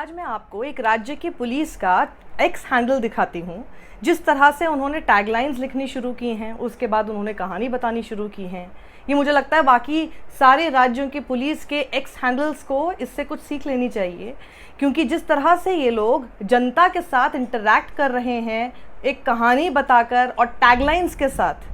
आज मैं आपको एक राज्य की पुलिस का एक्स हैंडल दिखाती हूँ। जिस तरह से उन्होंने टैगलाइंस लिखनी शुरू की हैं, उसके बाद उन्होंने कहानी बतानी शुरू की हैं, ये मुझे लगता है बाकी सारे राज्यों की पुलिस के एक्स हैंडल्स को इससे कुछ सीख लेनी चाहिए। क्योंकि जिस तरह से ये लोग जनता के साथ इंटरैक्ट कर रहे हैं एक कहानी बताकर और टैगलाइंस के साथ,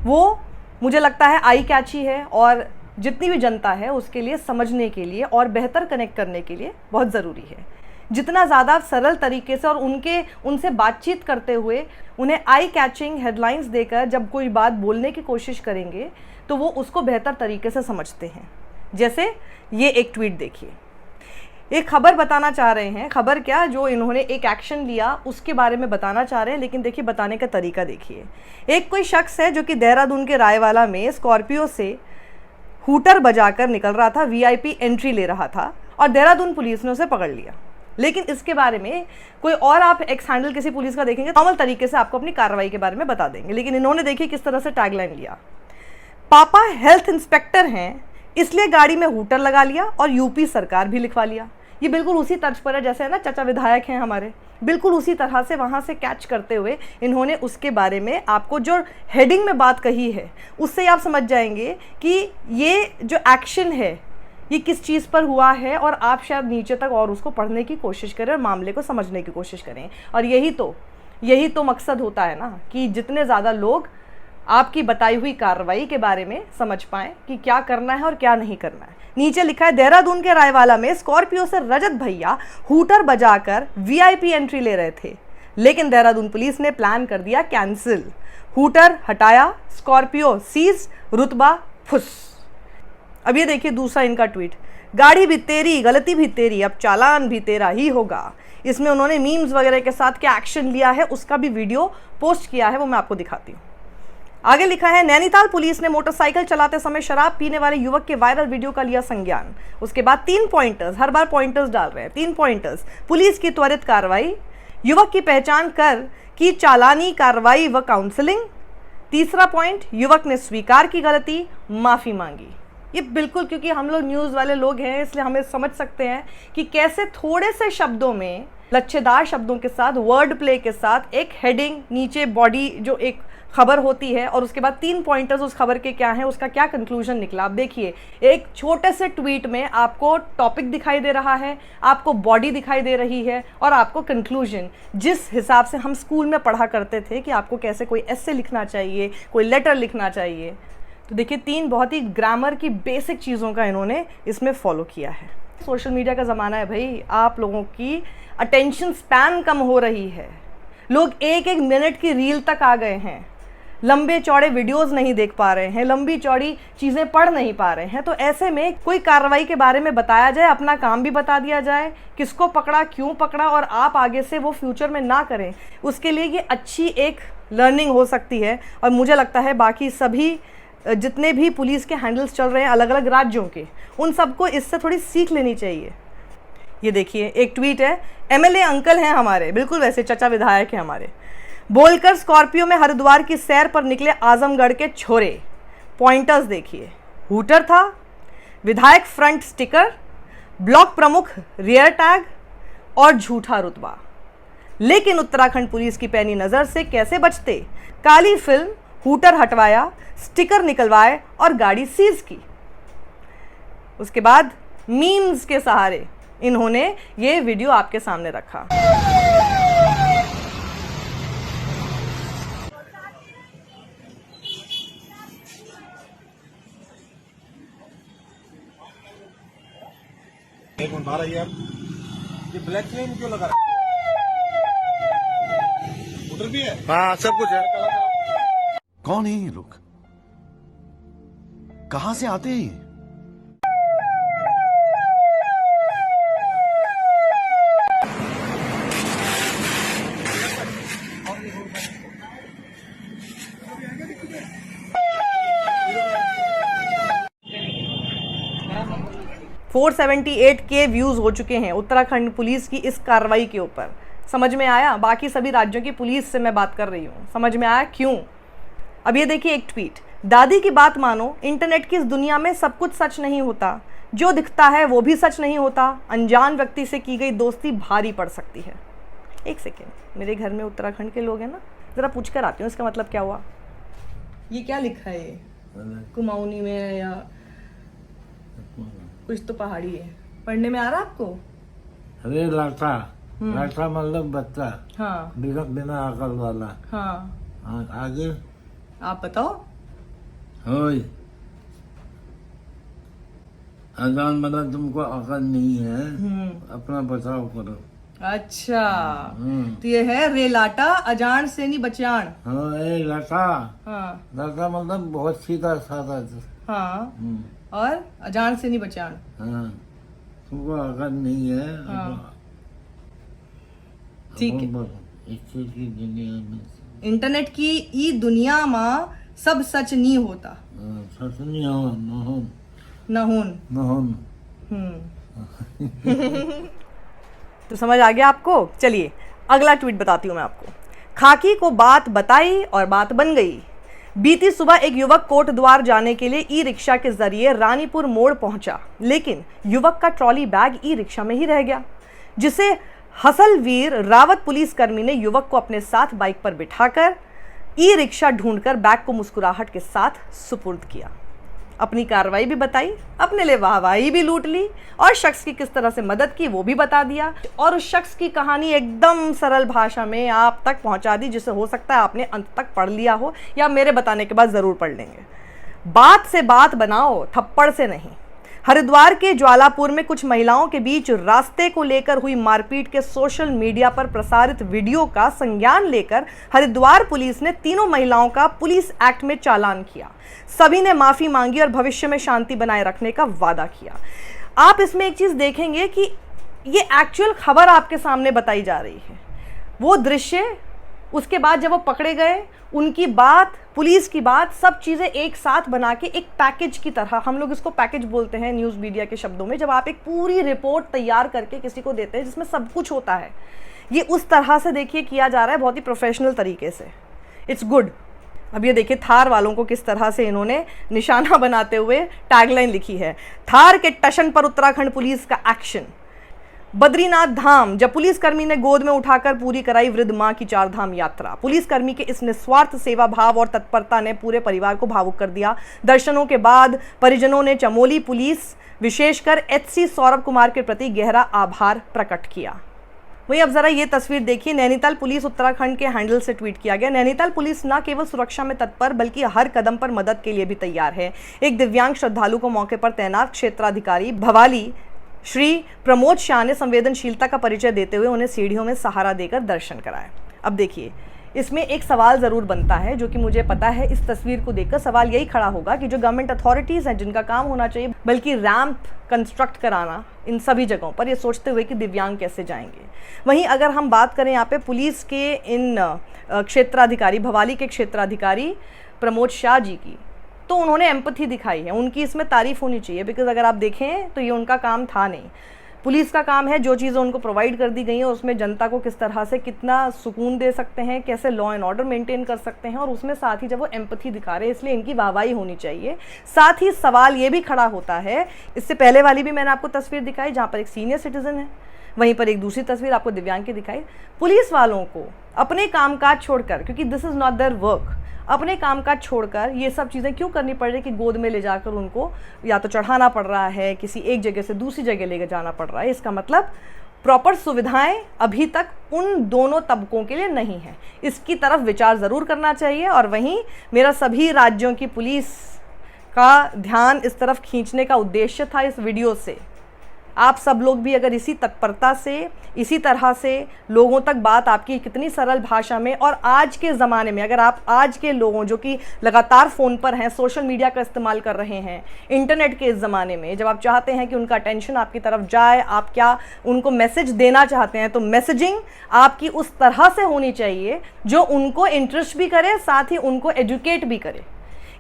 वो मुझे लगता है आई कैची है और जितनी भी जनता है उसके लिए समझने के लिए और बेहतर कनेक्ट करने के लिए बहुत ज़रूरी है। जितना ज़्यादा सरल तरीके से और उनसे बातचीत करते हुए उन्हें आई कैचिंग हेडलाइंस देकर जब कोई बात बोलने की कोशिश करेंगे तो वो उसको बेहतर तरीके से समझते हैं। जैसे ये एक ट्वीट देखिए, एक खबर बताना चाह रहे हैं, खबर क्या, जो इन्होंने एक एक्शन लिया उसके बारे में बताना चाह रहे हैं, लेकिन देखिए बताने का तरीका देखिए। एक कोई शख्स है जो कि देहरादून के रायवाला में स्कॉर्पियो से हूटर बजाकर निकल रहा था, वीआईपी एंट्री ले रहा था और देहरादून पुलिस ने उसे पकड़ लिया। लेकिन इसके बारे में कोई और आप एक्स हैंडल किसी पुलिस का देखेंगे नॉर्मल तरीके से आपको अपनी कार्रवाई के बारे में बता देंगे, लेकिन इन्होंने देखिए किस तरह से टैगलाइन लिया। पापा हेल्थ इंस्पेक्टर हैं इसलिए गाड़ी में हूटर लगा लिया और यूपी सरकार भी लिखवा लिया। ये बिल्कुल उसी तर्ज पर है जैसे है ना चाचा विधायक हैं हमारे, बिल्कुल उसी तरह से वहाँ से कैच करते हुए इन्होंने उसके बारे में आपको जो हेडिंग में बात कही है उससे आप समझ जाएंगे कि ये जो एक्शन है ये किस चीज़ पर हुआ है और आप शायद नीचे तक और उसको पढ़ने की कोशिश करें और मामले को समझने की कोशिश करें। और यही तो मकसद होता है ना कि जितने ज़्यादा लोग आपकी बताई हुई कार्रवाई के बारे में समझ पाएं कि क्या करना है और क्या नहीं करना है। नीचे लिखा है, देहरादून के रायवाला में स्कॉर्पियो से रजत भैया हूटर बजाकर वीआईपी एंट्री ले रहे थे, लेकिन देहरादून पुलिस ने प्लान कर दिया कैंसिल। हूटर हटाया, स्कॉर्पियो सीज, रुतबा फुस। अब ये देखिए दूसरा इनका ट्वीट, गाड़ी भी तेरी, गलती भी तेरी, अब चालान भी तेरा ही होगा। इसमें उन्होंने मीम्स वगैरह के साथ क्या एक्शन लिया है उसका भी वीडियो पोस्ट किया है, वो मैं आपको दिखाती हूँ। आगे लिखा है, नैनीताल पुलिस ने मोटरसाइकिल चलाते समय शराब पीने वाले युवक के वायरल वीडियो का लिया संज्ञान। उसके बाद 3 पॉइंटर्स, हर बार पॉइंटर्स डाल रहे हैं, 3 पॉइंटर्स। पुलिस की त्वरित कार्रवाई, युवक की पहचान कर की चालानी कार्रवाई व काउंसलिंग। तीसरा पॉइंट, युवक ने स्वीकार की गलती, माफ़ी मांगी। ये बिल्कुल, क्योंकि हम लोग न्यूज़ वाले लोग हैं इसलिए हमें समझ सकते हैं कि कैसे थोड़े से शब्दों में, लच्छेदार शब्दों के साथ, वर्ड प्ले के साथ एक हेडिंग, नीचे बॉडी जो एक खबर होती है और उसके बाद 3 पॉइंटर्स उस खबर के क्या हैं, उसका क्या कंक्लूजन निकला। आप देखिए एक छोटे से ट्वीट में आपको टॉपिक दिखाई दे रहा है, आपको बॉडी दिखाई दे रही है और आपको कंक्लूजन, जिस हिसाब से हम स्कूल में पढ़ा करते थे कि आपको कैसे कोई एस्से लिखना चाहिए, कोई लेटर लिखना चाहिए। तो देखिए 3 बहुत ही ग्रामर की बेसिक चीज़ों का इन्होंने इसमें फॉलो किया है। सोशल मीडिया का ज़माना है भाई, आप लोगों की अटेंशन स्पैन कम हो रही है, लोग 1-1 मिनट की रील तक आ गए हैं, लंबे चौड़े वीडियोस नहीं देख पा रहे हैं, लंबी चौड़ी चीज़ें पढ़ नहीं पा रहे हैं। तो ऐसे में कोई कार्रवाई के बारे में बताया जाए, अपना काम भी बता दिया जाए, किसको पकड़ा, क्यों पकड़ा, और आप आगे से वो फ्यूचर में ना करें, उसके लिए ये अच्छी एक लर्निंग हो सकती है। और मुझे लगता है बाकी सभी जितने भी पुलिस के हैंडल्स चल रहे हैं अलग अलग राज्यों के, उन सबको इससे थोड़ी सीख लेनी चाहिए। ये देखिए एक ट्वीट है, एमएलए अंकल हैं हमारे, बिल्कुल वैसे चचा विधायक हैं हमारे, बोलकर स्कॉर्पियो में हरिद्वार की सैर पर निकले आजमगढ़ के छोरे। पॉइंटर्स देखिए, हूटर था, विधायक फ्रंट स्टिकर, ब्लॉक प्रमुख रियर टैग और झूठा रुतबा। लेकिन उत्तराखंड पुलिस की पैनी नज़र से कैसे बचते, काली फिल्म, हूटर हटवाया, स्टिकर निकलवाए और गाड़ी सीज की। उसके बाद मीम्स के सहारे इन्होंने ये वीडियो आपके सामने रखा। एक मिनट बाहर आइए आप, ये ब्लैक फ्लेम क्यों लगा रखी है? उधर भी है, हाँ सब कुछ है। कौन है ये लोग, कहां से आते हैं ये? 478 के व्यूज़ हो चुके हैं उत्तराखंड पुलिस की इस कार्रवाई के ऊपर। समझ में आया? बाकी सभी राज्यों की पुलिस से मैं बात कर रही हूँ, समझ में आया क्यों? अब ये देखिए एक ट्वीट, दादी की बात मानो, इंटरनेट की इस दुनिया में सब कुछ सच नहीं होता, जो दिखता है वो भी सच नहीं होता, अनजान व्यक्ति से की गई दोस्ती भारी पड़ सकती है। एक सेकेंड, मेरे घर में उत्तराखंड के लोग हैं ना, ज़रा पूछ कर आती हूँ इसका मतलब क्या हुआ। ये क्या लिखा है? ये कुमाऊनी में है या कुछ तो पहाड़ी है, पढ़ने में आ रहा आपको? अरे लाटा, लाटा मतलब बच्चा, हाँ बिना अकल वाला। हाँ, आगे आप बताओ। होय, अजान मतलब तुमको अकल नहीं है, अपना बचाव करो। अच्छा, तो ये है रेलाटा अजान से नहीं बचान। हाँ, ए लाटा, हाँ लाटा मतलब बहुत सीधा साधा। हाँ, और अजान से नहीं बचान। हाँ, तुमको अकल नहीं है। हाँ, ठीक है। इस चीज की दुनिया में इंटरनेट की ई दुनिया में सब सच नहीं होता। सच नहीं हो, नहुन। नहुन। तो समझ आ गया आपको? चलिए अगला ट्वीट बताती हूँ मैं आपको। खाकी को बात बताई और बात बन गई। बीती सुबह एक युवक कोटद्वार जाने के लिए ई रिक्शा के जरिए रानीपुर मोड़ पहुंचा, लेकिन युवक का ट्रॉली बैग ई रिक्शा में ही रह गया, जिसे हसलवीर रावत पुलिसकर्मी ने युवक को अपने साथ बाइक पर बिठाकर ई रिक्शा ढूंढकर बैग को मुस्कुराहट के साथ सुपुर्द किया। अपनी कार्रवाई भी बताई, अपने लिए वाहवाही भी लूट ली और शख्स की किस तरह से मदद की वो भी बता दिया, और उस शख्स की कहानी एकदम सरल भाषा में आप तक पहुंचा दी, जिसे हो सकता है आपने अंत तक पढ़ लिया हो या मेरे बताने के बाद ज़रूर पढ़ लेंगे। बात से बात बनाओ, थप्पड़ से नहीं। हरिद्वार के ज्वालापुर में कुछ महिलाओं के बीच रास्ते को लेकर हुई मारपीट के सोशल मीडिया पर प्रसारित वीडियो का संज्ञान लेकर हरिद्वार पुलिस ने तीनों महिलाओं का पुलिस एक्ट में चालान किया। सभी ने माफी मांगी और भविष्य में शांति बनाए रखने का वादा किया। आप इसमें एक चीज देखेंगे कि ये एक्चुअल खबर आपके सामने बताई जा रही है, वो दृश्य, उसके बाद जब वो पकड़े गए, उनकी बात, पुलिस की बात, सब चीज़ें एक साथ बना के एक पैकेज की तरह, हम लोग इसको पैकेज बोलते हैं न्यूज़ मीडिया के शब्दों में, जब आप एक पूरी रिपोर्ट तैयार करके किसी को देते हैं जिसमें सब कुछ होता है, ये उस तरह से देखिए किया जा रहा है, बहुत ही प्रोफेशनल तरीके से। It's good. अब ये देखिए थार वालों को किस तरह से इन्होंने निशाना बनाते हुए टैगलाइन लिखी है, थार के टशन पर उत्तराखंड पुलिस का एक्शन। बद्रीनाथ धाम, जब पुलिसकर्मी ने गोद में उठाकर पूरी कराई वृद्ध मां की 4 धाम यात्रा। पुलिसकर्मी के इस निस्वार्थ सेवा भाव और तत्परता ने पूरे परिवार को भावुक कर दिया। दर्शनों के बाद परिजनों ने चमोली पुलिस, विशेषकर एचसी सौरभ कुमार के प्रति गहरा आभार प्रकट किया। वहीं अब जरा ये तस्वीर देखिए, नैनीताल पुलिस उत्तराखंड के हैंडल से ट्वीट किया गया। नैनीताल पुलिस न केवल सुरक्षा में तत्पर बल्कि हर कदम पर मदद के लिए भी तैयार है। एक दिव्यांग श्रद्धालु को मौके पर तैनात क्षेत्राधिकारी भवाली श्री प्रमोद शाह ने संवेदनशीलता का परिचय देते हुए उन्हें सीढ़ियों में सहारा देकर दर्शन कराए। अब देखिए, इसमें एक सवाल ज़रूर बनता है, जो कि मुझे पता है इस तस्वीर को देखकर सवाल यही खड़ा होगा कि जो गवर्नमेंट अथॉरिटीज़ हैं, जिनका काम होना चाहिए बल्कि रैंप कंस्ट्रक्ट कराना इन सभी जगहों पर, ये सोचते हुए कि दिव्यांग कैसे जाएंगे। वहीं अगर हम बात करें यहाँ पे पुलिस के इन क्षेत्राधिकारी, भवाली के क्षेत्राधिकारी प्रमोद शाह जी की, तो उन्होंने एम्पैथी दिखाई है, उनकी इसमें तारीफ होनी चाहिए। बिकॉज अगर आप देखें तो ये उनका काम था नहीं, पुलिस का काम है जो चीज़ें उनको प्रोवाइड कर दी गई हैं उसमें जनता को किस तरह से कितना सुकून दे सकते हैं, कैसे लॉ एंड ऑर्डर मेंटेन कर सकते हैं, और उसमें साथ ही जब वो एम्पैथी दिखा रहे हैं, इसलिए इनकी वाहवाही होनी चाहिए। साथ ही सवाल ये भी खड़ा होता है, इससे पहले वाली भी मैंने आपको तस्वीर दिखाई जहाँ पर एक सीनियर सिटीजन है, वहीं पर एक दूसरी तस्वीर आपको दिव्यांग की दिखाई। पुलिस वालों को अपने कामकाज छोड़कर, क्योंकि this is not their work, अपने कामकाज छोड़कर ये सब चीज़ें क्यों करनी पड़ रही है कि गोद में ले जाकर उनको या तो चढ़ाना पड़ रहा है, किसी एक जगह से दूसरी जगह ले जाना पड़ रहा है। इसका मतलब प्रॉपर सुविधाएं अभी तक उन दोनों तबकों के लिए नहीं है। इसकी तरफ विचार ज़रूर करना चाहिए। और वहीं मेरा सभी राज्यों की पुलिस का ध्यान इस तरफ खींचने का उद्देश्य था इस वीडियो से। आप सब लोग भी अगर इसी तत्परता से, इसी तरह से लोगों तक बात आपकी कितनी सरल भाषा में, और आज के ज़माने में अगर आप आज के लोगों जो कि लगातार फ़ोन पर हैं, सोशल मीडिया का इस्तेमाल कर रहे हैं, इंटरनेट के इस ज़माने में जब आप चाहते हैं कि उनका अटेंशन आपकी तरफ जाए, आप क्या उनको मैसेज देना चाहते हैं, तो मैसेजिंग आपकी उस तरह से होनी चाहिए जो उनको इंटरेस्ट भी करे, साथ ही उनको एजुकेट भी करे।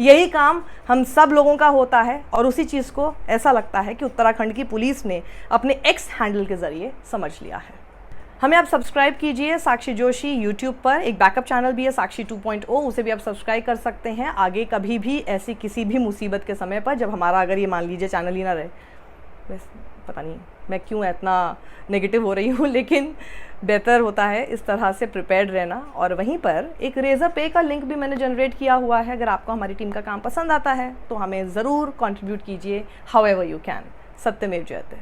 यही काम हम सब लोगों का होता है, और उसी चीज़ को ऐसा लगता है कि उत्तराखंड की पुलिस ने अपने एक्स हैंडल के ज़रिए समझ लिया है। हमें आप सब्सक्राइब कीजिए साक्षी जोशी यूट्यूब पर, एक बैकअप चैनल भी है साक्षी 2.0, उसे भी आप सब्सक्राइब कर सकते हैं। आगे कभी भी ऐसी किसी भी मुसीबत के समय पर, जब हमारा अगर ये मान लीजिए चैनल ही ना रहे, बस पता नहीं मैं क्यों इतना नेगेटिव हो रही हूँ, लेकिन बेहतर होता है इस तरह से प्रिपेयर्ड रहना। और वहीं पर एक रेज़र पे का लिंक भी मैंने जनरेट किया हुआ है, अगर आपको हमारी टीम का काम पसंद आता है तो हमें ज़रूर कंट्रीब्यूट कीजिए हाउएवर यू कैन। सत्यमेव जयते।